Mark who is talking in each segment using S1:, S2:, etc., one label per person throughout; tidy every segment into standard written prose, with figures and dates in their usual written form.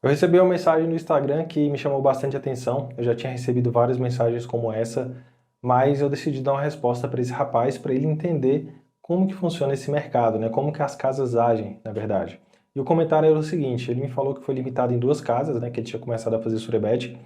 S1: Eu recebi uma mensagem no Instagram que me chamou bastante atenção. Eu já tinha recebido várias mensagens como essa, mas eu decidi dar uma resposta para esse rapaz, para ele entender como que funciona esse mercado, né? Como que as casas agem, na verdade. E o comentário era o seguinte, ele me falou que foi limitado em 2 casas, né? Que ele tinha começado a fazer surebet.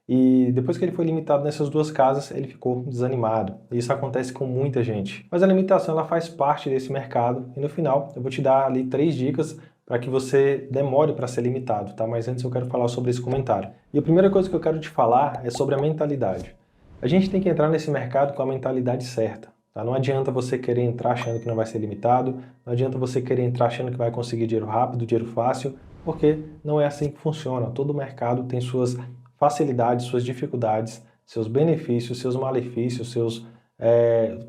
S1: E depois que ele foi limitado nessas 2 casas, ele ficou desanimado. Isso acontece com muita gente. Mas a limitação ela faz parte desse mercado e no final eu vou te dar ali 3 dicas para que você demore para ser limitado, tá? Mas antes eu quero falar sobre esse comentário. E a primeira coisa que eu quero te falar é sobre a mentalidade. A gente tem que entrar nesse mercado com a mentalidade certa, tá? Não adianta você querer entrar achando que não vai ser limitado, não adianta você querer entrar achando que vai conseguir dinheiro rápido, dinheiro fácil, porque não é assim que funciona. Todo mercado tem suas facilidades, suas dificuldades, seus benefícios, seus malefícios, seus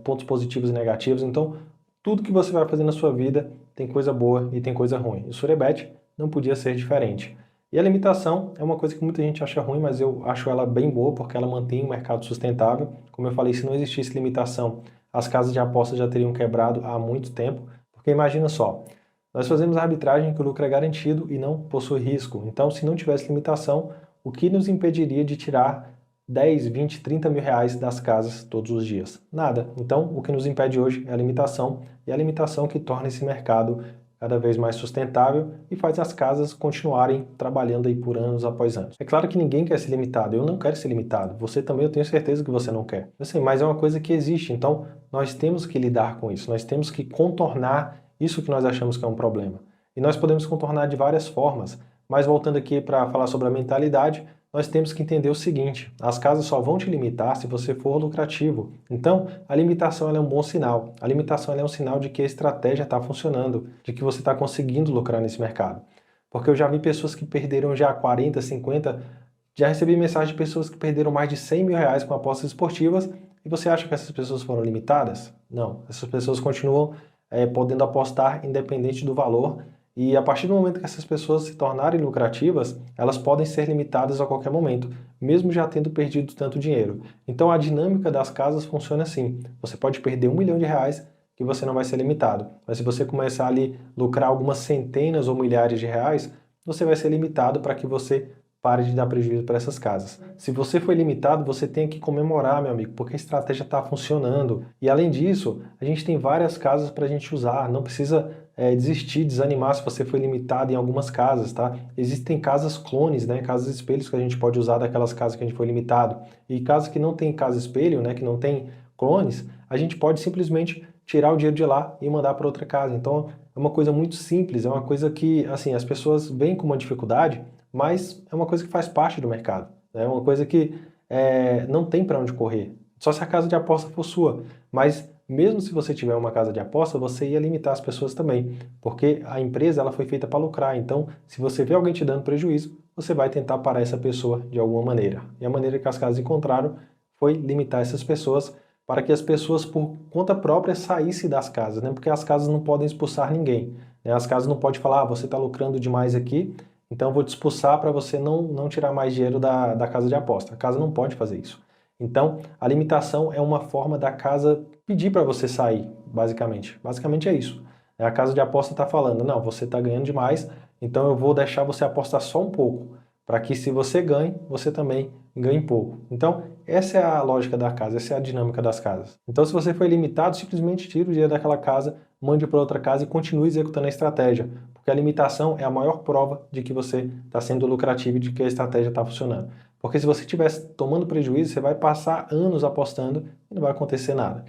S1: pontos positivos e negativos. Então, tudo que você vai fazer na sua vida tem coisa boa e tem coisa ruim. O Surebet não podia ser diferente. E a limitação é uma coisa que muita gente acha ruim, mas eu acho ela bem boa porque ela mantém o mercado sustentável. Como eu falei, se não existisse limitação, as casas de apostas já teriam quebrado há muito tempo. Porque imagina só, nós fazemos a arbitragem que o lucro é garantido e não possui risco. Então, se não tivesse limitação, o que nos impediria de tirar 10, 20, 30 mil reais das casas todos os dias? Nada. Então, o que nos impede hoje é a limitação, e a limitação que torna esse mercado cada vez mais sustentável e faz as casas continuarem trabalhando aí por anos após anos. É claro que ninguém quer ser limitado, eu não quero ser limitado, você também eu tenho certeza que você não quer. Eu sei, mas é uma coisa que existe, então nós temos que lidar com isso, nós temos que contornar isso que nós achamos que é um problema. E nós podemos contornar de várias formas, mas voltando aqui para falar sobre a mentalidade, nós temos que entender o seguinte, as casas só vão te limitar se você for lucrativo. Então, a limitação é um bom sinal. A limitação é um sinal de que a estratégia está funcionando, de que você está conseguindo lucrar nesse mercado. Porque eu já vi pessoas que perderam já 40, 50, já recebi mensagem de pessoas que perderam mais de 100 mil reais com apostas esportivas, e você acha que essas pessoas foram limitadas? Não, essas pessoas continuam podendo apostar independente do valor, e a partir do momento que essas pessoas se tornarem lucrativas, elas podem ser limitadas a qualquer momento, mesmo já tendo perdido tanto dinheiro. Então a dinâmica das casas funciona assim, você pode perder 1 milhão de reais que você não vai ser limitado, mas se você começar ali a lucrar algumas centenas ou milhares de reais, você vai ser limitado para que você pare de dar prejuízo para essas casas. Se você foi limitado, você tem que comemorar, meu amigo, porque a estratégia está funcionando. E além disso, a gente tem várias casas para a gente usar, não precisa desistir, desanimar se você foi limitado em algumas casas, tá? Existem casas clones, né? Casas espelhos que a gente pode usar daquelas casas que a gente foi limitado. E casas que não tem casa espelho, né? Que não tem clones, a gente pode simplesmente tirar o dinheiro de lá e mandar para outra casa. Então é uma coisa muito simples, é uma coisa que, assim, as pessoas veem com uma dificuldade, mas é uma coisa que faz parte do mercado. É uma coisa que não tem para onde correr. Só se a casa de aposta for sua. Mas mesmo se você tiver uma casa de aposta, você ia limitar as pessoas também. Porque a empresa ela foi feita para lucrar. Então, se você vê alguém te dando prejuízo, você vai tentar parar essa pessoa de alguma maneira. E a maneira que as casas encontraram foi limitar essas pessoas para que as pessoas, por conta própria, saíssem das casas, né? Porque as casas não podem expulsar ninguém, né? As casas não podem falar, você está lucrando demais aqui, então eu vou te expulsar para você não tirar mais dinheiro da casa de aposta. A casa não pode fazer isso. Então, a limitação é uma forma da casa pedir para você sair, basicamente. Basicamente é isso. A casa de aposta está falando, não, você está ganhando demais, então eu vou deixar você apostar só um pouco, para que se você ganhe, você também ganhe pouco. Então, essa é a lógica da casa, essa é a dinâmica das casas. Então, se você foi limitado, simplesmente tira o dinheiro daquela casa, mande para outra casa e continue executando a estratégia, porque a limitação é a maior prova de que você está sendo lucrativo e de que a estratégia está funcionando. Porque se você estiver tomando prejuízo, você vai passar anos apostando e não vai acontecer nada.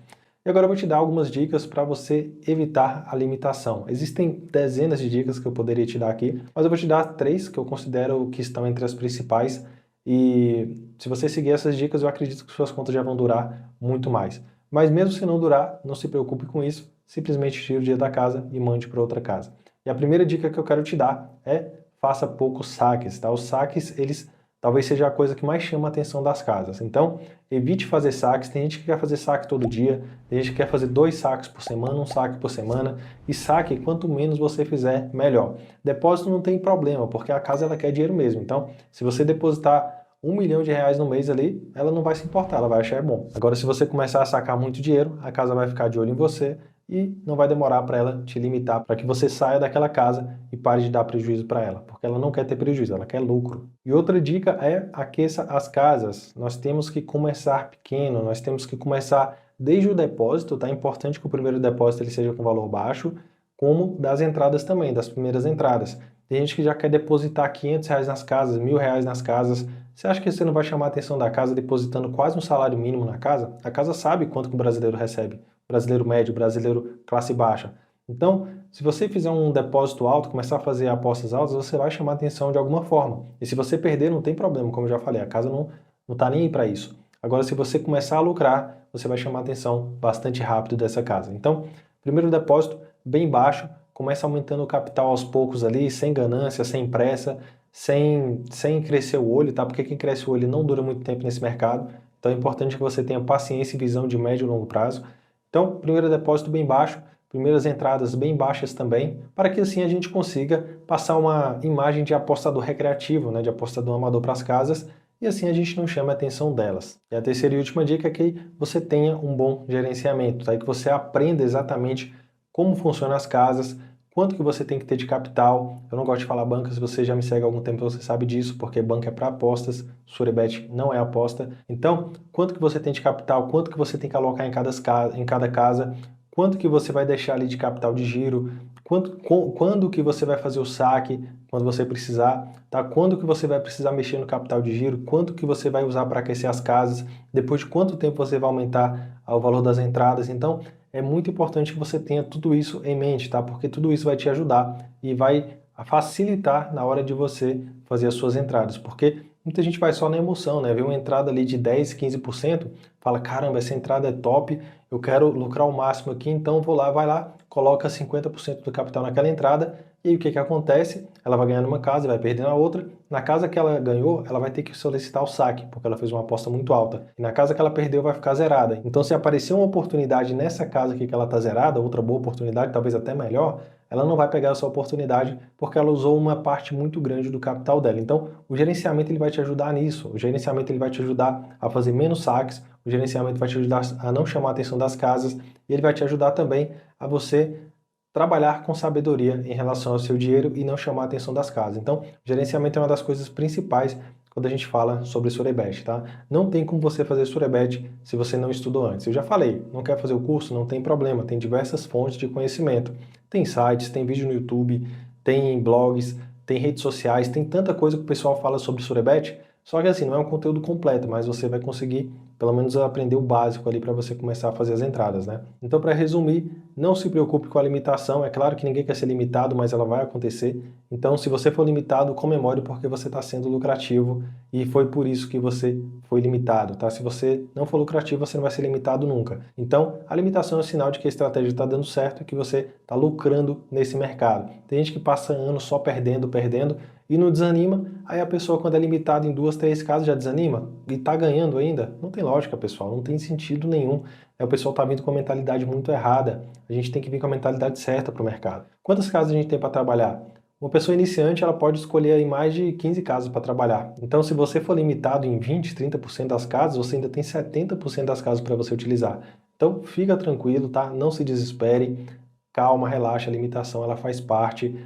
S1: E agora eu vou te dar algumas dicas para você evitar a limitação. Existem dezenas de dicas que eu poderia te dar aqui, mas eu vou te dar 3 que eu considero que estão entre as principais. E se você seguir essas dicas, eu acredito que suas contas já vão durar muito mais. Mas mesmo se não durar, não se preocupe com isso, simplesmente tire o dinheiro da casa e mande para outra casa. E a primeira dica que eu quero te dar é faça poucos saques, tá? Os saques, eles talvez seja a coisa que mais chama a atenção das casas. Então, evite fazer saques. Tem gente que quer fazer saque todo dia, tem gente que quer fazer 2 saques por semana, 1 saque por semana. E saque, quanto menos você fizer, melhor. Depósito não tem problema, porque a casa ela quer dinheiro mesmo. Então, se você depositar 1 milhão de reais no mês ali, ela não vai se importar, ela vai achar bom. Agora, se você começar a sacar muito dinheiro, a casa vai ficar de olho em você e não vai demorar para ela te limitar, para que você saia daquela casa e pare de dar prejuízo para ela, porque ela não quer ter prejuízo, ela quer lucro. E outra dica é aqueça as casas. Nós temos que começar pequeno, nós temos que começar desde o depósito, tá? É importante que o primeiro depósito ele seja com valor baixo, como das entradas também, das primeiras entradas. Tem gente que já quer depositar R$ 500 nas casas, R$ 1.000 nas casas. Você acha que você não vai chamar a atenção da casa depositando quase um salário mínimo na casa? A casa sabe quanto que o brasileiro recebe, brasileiro médio, brasileiro classe baixa. Então, se você fizer um depósito alto, começar a fazer apostas altas, você vai chamar a atenção de alguma forma. E se você perder, não tem problema, como eu já falei, a casa não está nem aí para isso. Agora, se você começar a lucrar, você vai chamar a atenção bastante rápido dessa casa. Então, primeiro depósito bem baixo, começa aumentando o capital aos poucos ali, sem ganância, sem pressa, sem crescer o olho, tá? Porque quem cresce o olho não dura muito tempo nesse mercado. Então é importante que você tenha paciência e visão de médio e longo prazo. Então, primeiro depósito bem baixo, primeiras entradas bem baixas também, para que assim a gente consiga passar uma imagem de apostador recreativo, né, de apostador amador para as casas, e assim a gente não chama a atenção delas. E a terceira e última dica é que você tenha um bom gerenciamento, tá? E que você aprenda exatamente como funcionam as casas, quanto que você tem que ter de capital. Eu não gosto de falar banca, se você já me segue há algum tempo você sabe disso, porque banca é para apostas, Surebet não é aposta. Então, quanto que você tem de capital, quanto que você tem que alocar em cada casa, quanto que você vai deixar ali de capital de giro, quando que você vai fazer o saque, quando você precisar, tá? Quando que você vai precisar mexer no capital de giro, quanto que você vai usar para aquecer as casas, depois de quanto tempo você vai aumentar o valor das entradas. Então, é muito importante que você tenha tudo isso em mente, tá? Porque tudo isso vai te ajudar e vai facilitar na hora de você fazer as suas entradas, porque muita gente vai só na emoção, né? Vê uma entrada ali de 10, 15%, fala, caramba, essa entrada é top, eu quero lucrar o máximo aqui, então vou lá, vai lá, coloca 50% do capital naquela entrada, e aí o que que acontece? Ela vai ganhar numa casa, vai perder na outra. Na casa que ela ganhou, ela vai ter que solicitar o saque, porque ela fez uma aposta muito alta. E na casa que ela perdeu, vai ficar zerada. Então, se aparecer uma oportunidade nessa casa aqui que ela está zerada, outra boa oportunidade, talvez até melhor, ela não vai pegar essa oportunidade porque ela usou uma parte muito grande do capital dela. Então, o gerenciamento ele vai te ajudar nisso. O gerenciamento ele vai te ajudar a fazer menos saques, o gerenciamento vai te ajudar a não chamar a atenção das casas e ele vai te ajudar também a você trabalhar com sabedoria em relação ao seu dinheiro e não chamar a atenção das casas. Então, gerenciamento é uma das coisas principais quando a gente fala sobre Surebet, tá? Não tem como você fazer Surebet se você não estudou antes. Eu já falei, não quer fazer o curso? Não tem problema, tem diversas fontes de conhecimento. Tem sites, tem vídeo no YouTube, tem blogs, tem redes sociais, tem tanta coisa que o pessoal fala sobre Surebet, só que assim, não é um conteúdo completo, mas você vai conseguir pelo menos aprender o básico ali para você começar a fazer as entradas, né? Então, para resumir, não se preocupe com a limitação. É claro que ninguém quer ser limitado, mas ela vai acontecer. Então, se você for limitado, comemore porque você está sendo lucrativo e foi por isso que você foi limitado, tá? Se você não for lucrativo, você não vai ser limitado nunca. Então, a limitação é um sinal de que a estratégia está dando certo e que você está lucrando nesse mercado. Tem gente que passa anos só perdendo, perdendo e não desanima. Aí a pessoa, quando é limitada em 2, 3 casas, já desanima e está ganhando ainda. Não tem lógica, pessoal. Não tem sentido nenhum. O pessoal está vindo com a mentalidade muito errada. A gente tem que vir com a mentalidade certa para o mercado. Quantas casas a gente tem para trabalhar? Uma pessoa iniciante ela pode escolher aí mais de 15 casas para trabalhar. Então, se você for limitado em 20, 30% das casas, você ainda tem 70% das casas para você utilizar. Então, fica tranquilo, tá? Não se desespere. Calma, relaxa. A limitação ela faz parte.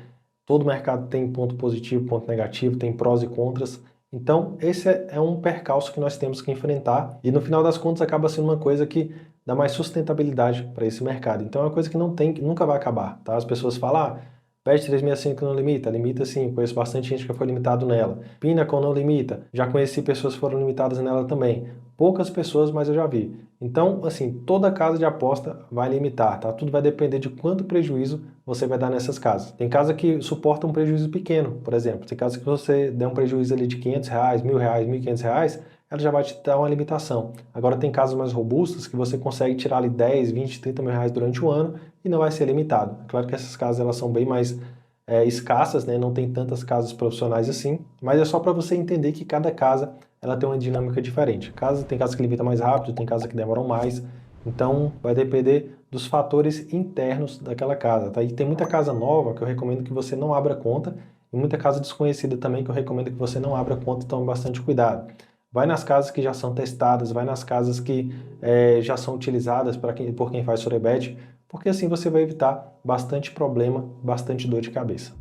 S1: Todo mercado tem ponto positivo, ponto negativo, tem prós e contras. Então, esse é um percalço que nós temos que enfrentar e no final das contas acaba sendo uma coisa que dá mais sustentabilidade para esse mercado. Então, é uma coisa que não tem, que nunca vai acabar, tá? As pessoas falam, Bet 365 não limita, limita sim, conheço bastante gente que foi limitado nela. Pinnacle não limita, já conheci pessoas que foram limitadas nela também. Poucas pessoas, mas eu já vi. Então, assim, toda casa de aposta vai limitar, tá? Tudo vai depender de quanto prejuízo você vai dar nessas casas. Tem casa que suporta um prejuízo pequeno, por exemplo. Tem casa que você der um prejuízo ali de R$ 500, R$ 1.000, R$ 1.500, ela já vai te dar uma limitação. Agora tem casas mais robustas que você consegue tirar ali 10, 20, 30 mil reais durante o ano e não vai ser limitado. É claro que essas casas elas são bem mais escassas, né? Não tem tantas casas profissionais assim, mas é só para você entender que cada casa ela tem uma dinâmica diferente. Tem casa que limita mais rápido, tem casa que demoram mais, então vai depender dos fatores internos daquela casa, tá? E tem muita casa nova que eu recomendo que você não abra conta e muita casa desconhecida também que eu recomendo que você não abra conta, tome bastante cuidado. Vai nas casas que já são testadas, vai nas casas que já são utilizadas por quem faz Surebet, porque assim você vai evitar bastante problema, bastante dor de cabeça.